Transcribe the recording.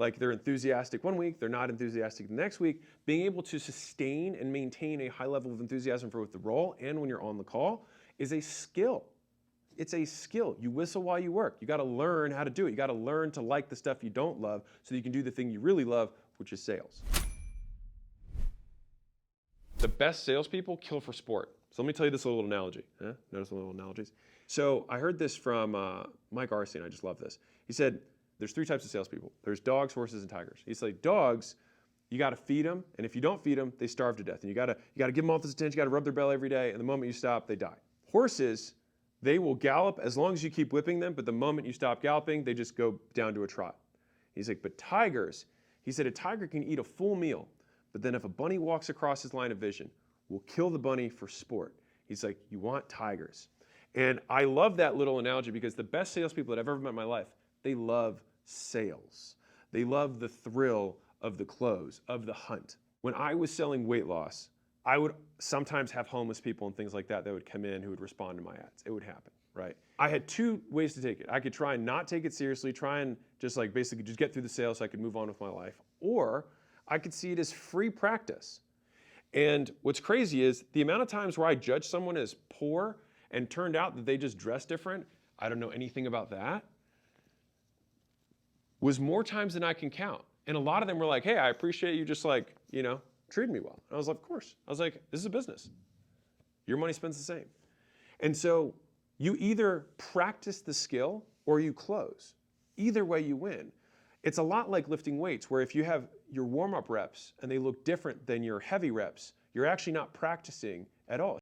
Like they're enthusiastic one week, they're not enthusiastic the next week. Being able to sustain and maintain a high level of enthusiasm for both the role and when you're on the call is a skill. It's a skill. You whistle while you work. You got to learn how to do it. You got to learn to like the stuff you don't love so that you can do the thing you really love, which is sales. The best salespeople kill for sport. So let me tell you this little analogy. Notice the little analogies. So I heard this from Mike Arcee, I just love this. He said, there's 3 types of salespeople. There's dogs, horses, and tigers. He's like, dogs, you got to feed them, and if you don't feed them, they starve to death. And you got to give them all this attention, you got to rub their belly every day, and the moment you stop, they die. Horses, they will gallop as long as you keep whipping them, but the moment you stop galloping, they just go down to a trot. He's like, but tigers, he said a tiger can eat a full meal, but then if a bunny walks across his line of vision, we'll kill the bunny for sport. He's like, you want tigers. And I love that little analogy because the best salespeople that I've ever met in my life, they love sales. They love the thrill of the close, of the hunt. When I was selling weight loss, I would sometimes have homeless people and things like that that would come in who would respond to my ads. It would happen, right? I had 2 ways to take it. I could try and not take it seriously, try and just like basically just get through the sale so I could move on with my life. Or I could see it as free practice. And what's crazy is the amount of times where I judged someone as poor and turned out that they just dress different, I don't know anything about that, was more times than I can count. And a lot of them were like, hey, I appreciate you just like, treating me well. And I was like, of course. I was like, this is a business. Your money spends the same. And so you either practice the skill or you close. Either way you win. It's a lot like lifting weights, where if you have your warm-up reps and they look different than your heavy reps, you're actually not practicing at all.